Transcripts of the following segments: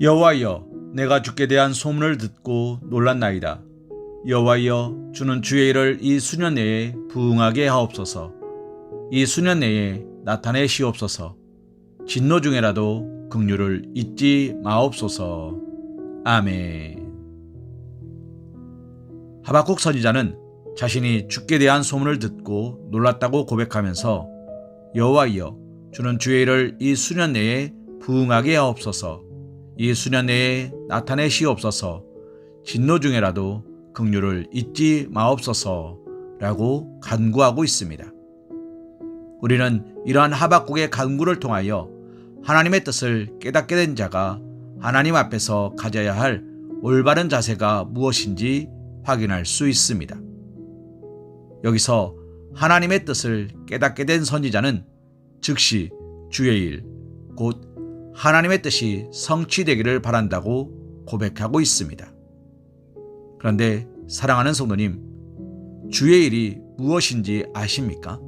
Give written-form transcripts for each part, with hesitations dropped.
여호와여, 내가 주께 대한 소문을 듣고 놀랐나이다. 여호와여, 주는 주의 일을 이 수년 내에 부응하게 하옵소서. 이 수년 내에 나타내시옵소서. 진노 중에라도 긍휼을 잊지 마옵소서. 아멘. 하박국 선지자는 자신이 주께 대한 소문을 듣고 놀랐다고 고백하면서 여호와여, 주는 주의 일을 이 수년 내에 부응하게 하옵소서. 이 수년 내에 나타내시옵소서. 진노 중에라도 긍휼을 잊지 마옵소서 라고 간구하고 있습니다. 우리는 이러한 하박국의 간구를 통하여 하나님의 뜻을 깨닫게 된 자가 하나님 앞에서 가져야 할 올바른 자세가 무엇인지 확인할 수 있습니다. 여기서 하나님의 뜻을 깨닫게 된 선지자는 즉시 주의 일, 곧 하나님의 뜻이 성취되기를 바란다고 고백하고 있습니다. 그런데 사랑하는 성도님, 주의 일이 무엇인지 아십니까?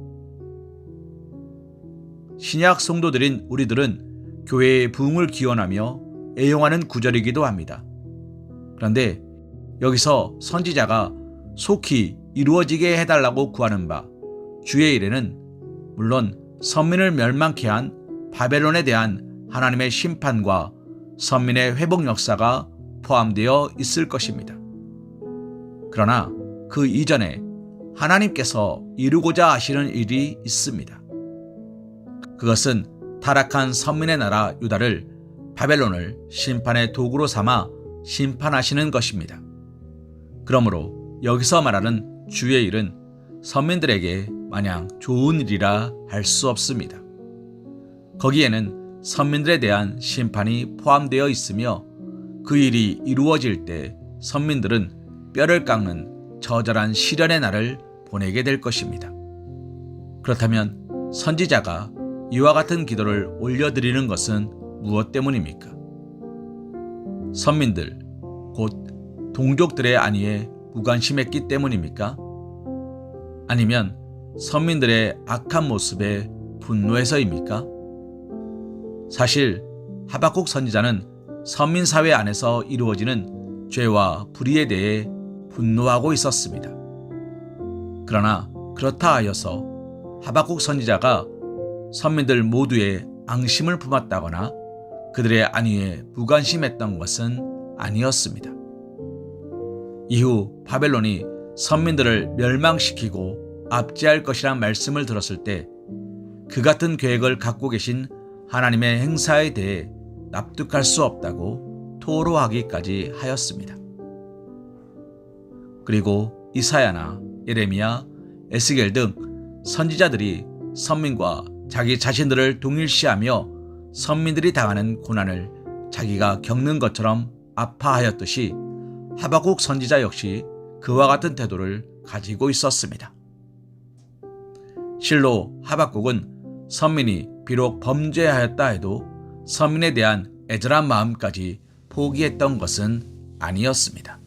신약 성도들인 우리들은 교회의 부흥을 기원하며 애용하는 구절이기도 합니다. 그런데 여기서 선지자가 속히 이루어지게 해달라고 구하는 바 주의 일에는 물론 선민을 멸망케 한 바벨론에 대한 하나님의 심판과 선민의 회복 역사가 포함되어 있을 것입니다. 그러나 그 이전에 하나님께서 이루고자 하시는 일이 있습니다. 그것은 타락한 선민의 나라 유다를 바벨론을 심판의 도구로 삼아 심판하시는 것입니다. 그러므로 여기서 말하는 주의 일은 선민들에게 마냥 좋은 일이라 할 수 없습니다. 거기에는 선민들에 대한 심판이 포함되어 있으며 그 일이 이루어질 때 선민들은 뼈를 깎는 처절한 시련의 날을 보내게 될 것입니다. 그렇다면 선지자가 이와 같은 기도를 올려드리는 것은 무엇 때문입니까? 선민들, 곧 동족들의 안위에 무관심했기 때문입니까? 아니면 선민들의 악한 모습에 분노해서입니까? 사실 하박국 선지자는 선민사회 안에서 이루어지는 죄와 불의에 대해 분노하고 있었습니다. 그러나 그렇다 하여서 하박국 선지자가 선민들 모두의 앙심을 품었다거나 그들의 안위에 무관심했던 것은 아니었습니다. 이후 바벨론이 선민들을 멸망시키고 압제할 것이란 말씀을 들었을 때 그 같은 계획을 갖고 계신 하나님의 행사에 대해 납득할 수 없다고 토로하기까지 하였습니다. 그리고 이사야나 예레미야, 에스겔 등 선지자들이 선민과 자기 자신들을 동일시하며 선민들이 당하는 고난을 자기가 겪는 것처럼 아파하였듯이 하박국 선지자 역시 그와 같은 태도를 가지고 있었습니다. 실로 하박국은 선민이 비록 범죄하였다 해도 선민에 대한 애절한 마음까지 포기했던 것은 아니었습니다.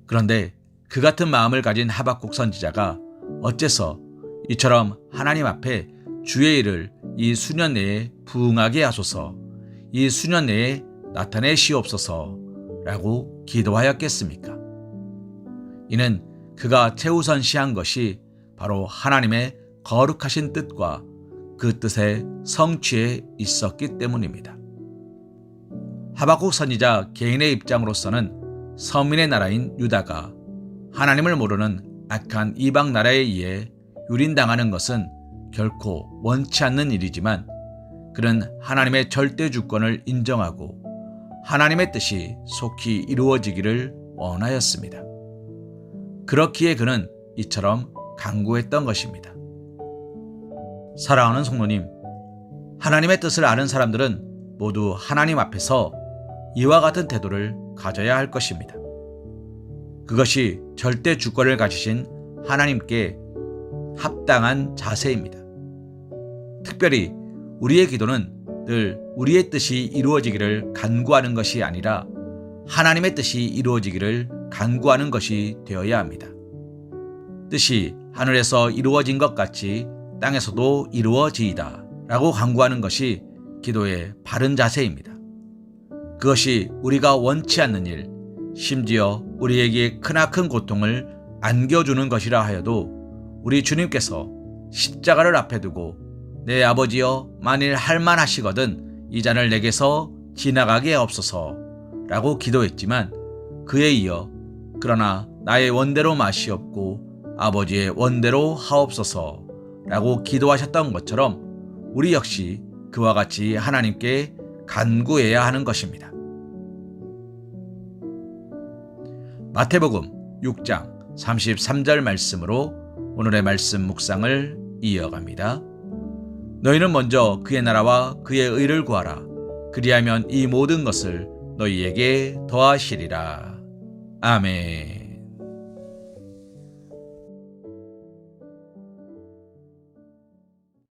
그런데 그 같은 마음을 가진 하박국 선지자가 어째서 이처럼 하나님 앞에 주의 일을 이 수년 내에 부응하게 하소서, 이 수년 내에 나타내시옵소서 라고 기도하였겠습니까? 이는 그가 최우선시한 것이 바로 하나님의 거룩하신 뜻과 그 뜻의 성취에 있었기 때문입니다. 하박국 선지자 개인의 입장으로서는 서민의 나라인 유다가 하나님을 모르는 악한 이방 나라에 의해 유린당하는 것은 결코 원치 않는 일이지만 그는 하나님의 절대 주권을 인정하고 하나님의 뜻이 속히 이루어지기를 원하였습니다. 그렇기에 그는 이처럼 간구했던 것입니다. 사랑하는 성도님, 하나님의 뜻을 아는 사람들은 모두 하나님 앞에서 이와 같은 태도를 가져야 할 것입니다. 그것이 절대 주권을 가지신 하나님께 합당한 자세입니다. 특별히 우리의 기도는 늘 우리의 뜻이 이루어지기를 간구하는 것이 아니라 하나님의 뜻이 이루어지기를 간구하는 것이 되어야 합니다. 뜻이 하늘에서 이루어진 것 같이 땅에서도 이루어지이다 라고 간구하는 것이 기도의 바른 자세입니다. 그것이 우리가 원치 않는 일, 심지어 우리에게 크나큰 고통을 안겨주는 것이라 하여도 우리 주님께서 십자가를 앞에 두고 내 아버지여 만일 할만하시거든 이 잔을 내게서 지나가게 하옵소서 라고 기도했지만 그에 이어 그러나 나의 원대로 마시옵고 아버지의 원대로 하옵소서 라고 기도하셨던 것처럼 우리 역시 그와 같이 하나님께 간구해야 하는 것입니다. 마태복음 6장 33절 말씀으로 오늘의 말씀 묵상을 이어갑니다. 너희는 먼저 그의 나라와 그의 의를 구하라. 그리하면 이 모든 것을 너희에게 더하시리라. 아멘.